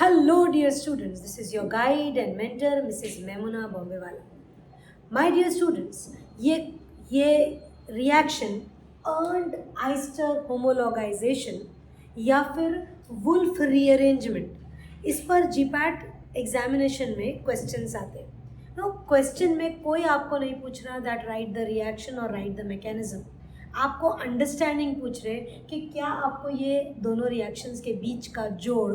Hello dear students, this is your guide and mentor Mrs. Memuna Bombewala. My dear students, ये reaction earned Eister homologization या फिर wolf rearrangement, इस पर GPAT examination में questions आते हैं. नो क्वेश्चन में कोई आपको नहीं पूछ रहा दैट राइट द रिएक्शन और राइट द मैकेनिज्म. आपको अंडरस्टैंडिंग पूछ रहे कि क्या आपको ये दोनों रिएक्शंस के बीच का जोड़,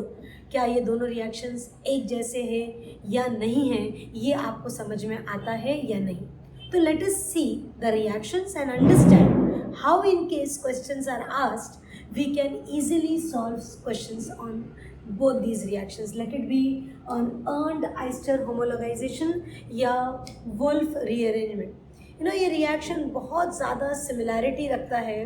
क्या ये दोनों रिएक्शंस एक जैसे हैं या नहीं हैं, ये आपको समझ में आता है या नहीं. तो let us see the reactions and understand how in case questions are asked we can easily solve questions on both these reactions. Let it be on earned Eister homologization या वुल्फ rearrangement. ये reaction बहुत ज़्यादा similarity रखता है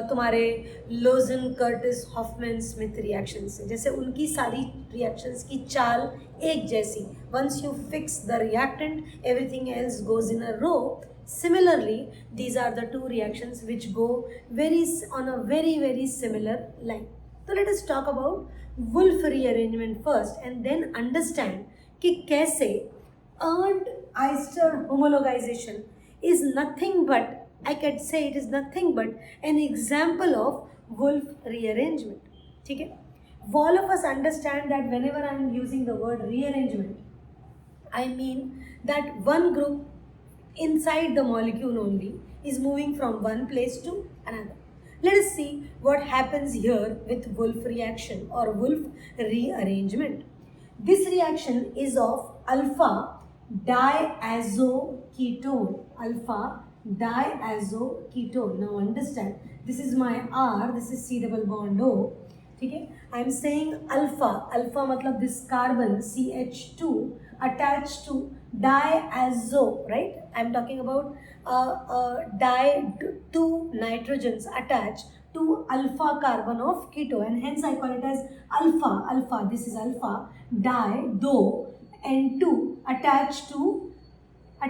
तुम्हारे Lossen, Curtius, Hofmann, Smith reaction से. जैसे उनकी सारी रिएक्शंस की चाल एक जैसी. Once you fix the reactant everything else goes in a row. Similarly, these are the two reactions which go on a very similar line. So let us talk about Wolff rearrangement first and then understand कि कैसे earned Eister homologization is nothing but, I can say it is nothing but an example of Wolff rearrangement. ठीक है? All of us understand that whenever I am using the word rearrangement, I mean that one group inside the molecule only is moving from one place to another. Let us see what happens here with Wolff reaction or Wolff rearrangement. This reaction is of alpha diazoketone. Alpha diazoketone. Now understand, this is my R, this is C double bond O. ठीक है? I am saying alpha. Alpha मतलब this carbon CH2 attached to diazo, right? I am talking about two nitrogens attached to alpha carbon of keto, and hence I call it as alpha. Alpha, this is alpha do and 2 attached to a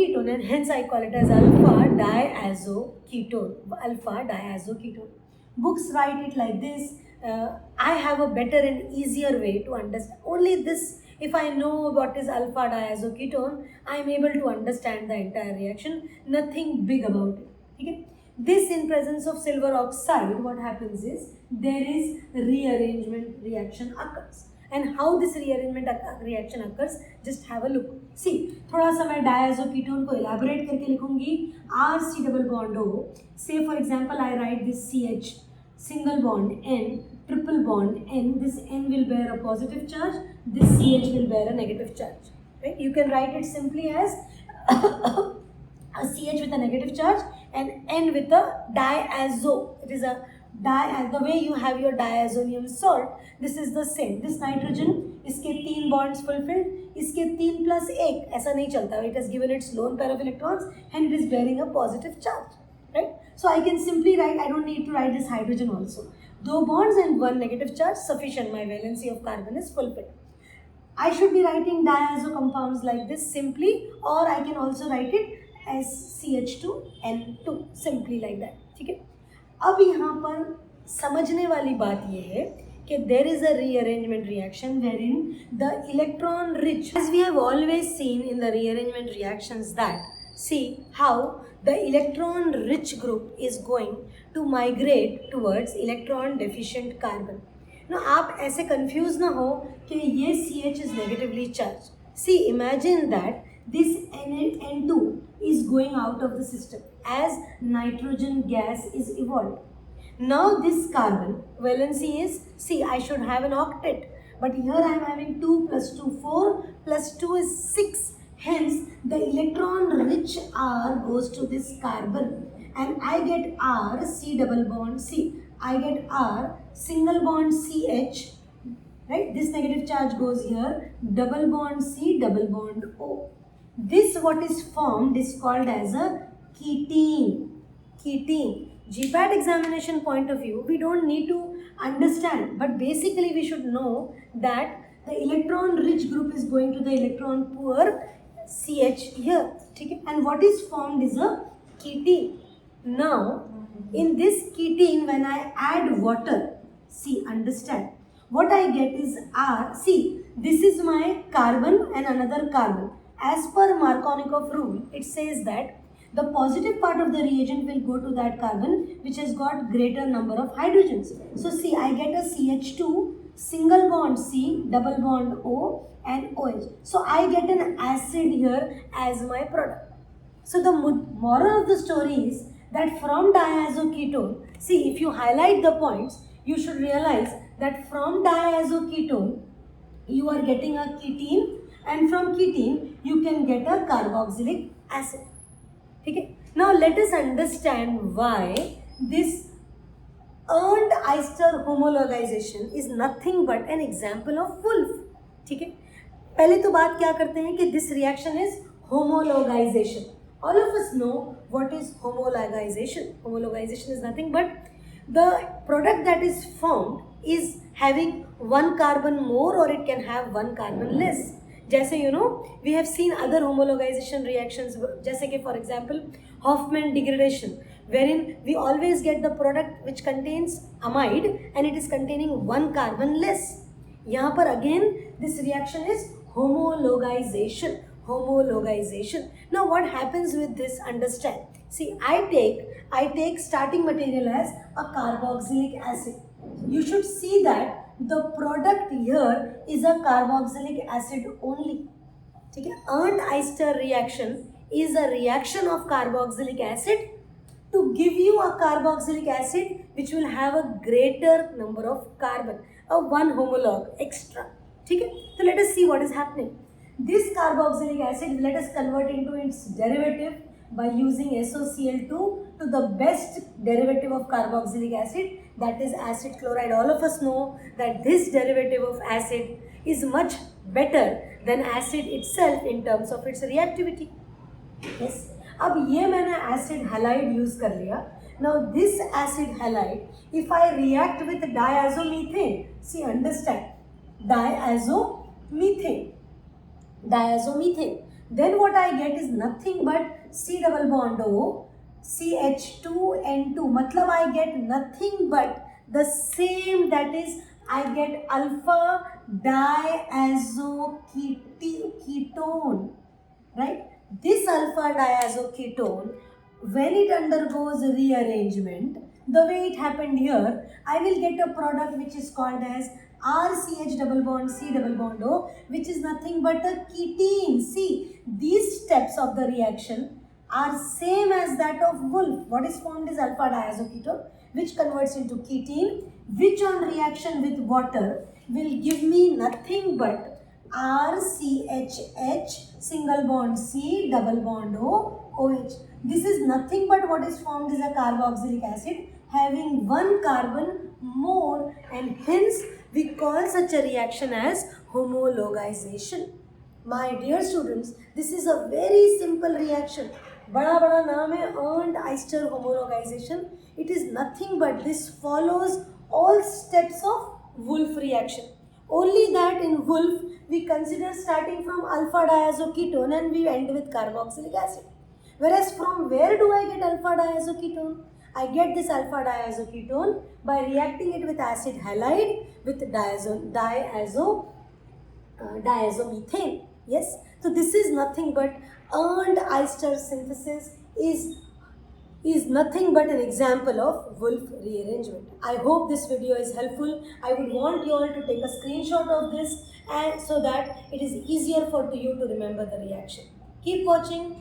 ketone, and hence I call it as alpha diazoketone. Alpha diazoketone. Books write it like this. I have a better and easier way to understand. Only this, if I know what is alpha diazoketone, I am able to understand the entire reaction. Nothing big about it. Okay? This in presence of silver oxide, what happens is there is rearrangement reaction occurs. And how this rearrangement reaction occurs, just have a look. See, थोड़ा सा मैं diazoketone को elaborate करके लिखूंगी. RC double bond O. Say for example, I write this CH single bond N, triple bond N. This N will bear a positive charge. This CH will bear a negative charge. Right? You can write it simply as a CH with a negative charge and N with a diazo. It is a the way you have your diazonium salt. This is the same. This nitrogen, इसके 3 bonds fulfilled. इसके 3 plus 1 ऐसा नहीं चलता. It has given its lone pair of electrons and it is bearing a positive charge. Right? So I can simply write, I don't need to write this hydrogen also. 2 bonds and 1 negative charge, sufficient. My valency of carbon is fulfilled. I should be writing diazo compounds like this simply, or I can also write it as CH2N2 simply like that. ठीक है? अब यहाँ पर समझने वाली बात ये है कि there is a rearrangement reaction wherein the electron rich, as we have always seen in the rearrangement reactions, that see how the electron rich group is going to migrate towards electron deficient carbon. Now आप ऐसे confuse ना हो कि ये CH is negatively charged. See, imagine that this N2 is going out of the system as nitrogen gas is evolved. Now this carbon valency is, see, I should have an octet, but here I am having 2 plus 2 4 plus 2 is 6. Hence the electron rich R goes to this carbon and I get R C double bond C. I get R single bond CH, right? This negative charge goes here, double bond C, double bond O. This what is formed is called as a ketene. Ketene. GPAT examination point of view, we don't need to understand, but basically we should know that the electron rich group is going to the electron poor CH here. And what is formed is a ketene. Now, in this ketene, when I add water, see, understand, what I get is R. See, this is my carbon and another carbon. As per Markovnikov rule, it says that the positive part of the reagent will go to that carbon which has got greater number of hydrogens. So see, I get a CH2, single bond C, double bond O and OH. So I get an acid here as my product. So the moral of the story is that from diazoketone, see, if you highlight the points, you should realize that from diazoketone, you are getting a ketene, and from ketene, you can get a carboxylic acid. Okay? Now let us understand why this Arndt-Eister homologization is nothing but an example of Wolff. ठीक है? पहले तो बात क्या करते हैं कि this reaction is homologization. All of us know what is homologization. Homologization is nothing but the product that is formed is having one carbon more or it can have one carbon less. जैसे we have seen other homologization reactions, जैसे कि for example Hofmann degradation, wherein we always get the product which contains amide and it is containing one carbon less. यहाँ पर again this reaction is homologization. Now what happens with this? Understand. See, I take starting material as a carboxylic acid. You should see that the product here is a carboxylic acid only. Okay? Arndt-Eister reaction is a reaction of carboxylic acid to give you a carboxylic acid which will have a greater number of carbon, a one homolog extra. Okay? So let us see what is happening. This carboxylic acid, let us convert into its derivative by using SOCl2 to the best derivative of carboxylic acid, that is acid chloride. All of us know that this derivative of acid is much better than acid itself in terms of its reactivity. Yes. अब ये मैंने acid halide use कर लिया. Now this acid halide, if I react with diazomethane, see, understand, diazomethane, then what I get is nothing but C double bond O, CH2N2, matlab I get nothing but the same, that is I get alpha diazoketone, right? This alpha diazoketone, when it undergoes rearrangement, the way it happened here, I will get a product which is called as RCH double bond C double bond O, which is nothing but a ketene. See, these steps of the reaction are same as that of Wolff. What is formed is alpha diazoketone, which converts into ketene, which on reaction with water will give me nothing but RCHH single bond C double bond O OH. This is nothing but what is formed is a carboxylic acid having one carbon more, and hence we call such a reaction as homologization. My dear students, this is a very simple reaction. बड़ा नाम है Arndt-Eister homologization. It is nothing but this follows all steps of Wolff reaction. Only that in Wolff we consider starting from alpha diazoketone and we end with carboxylic acid. Whereas from where do I get alpha diazoketone? I get this alpha diazoketone by reacting it with acid halide with diazomethane. Yes. So this is nothing but Arndt-Eister synthesis is nothing but an example of Wolff rearrangement. I hope this video is helpful. I would want you all to take a screenshot of this and so that it is easier for you to remember the reaction. Keep watching.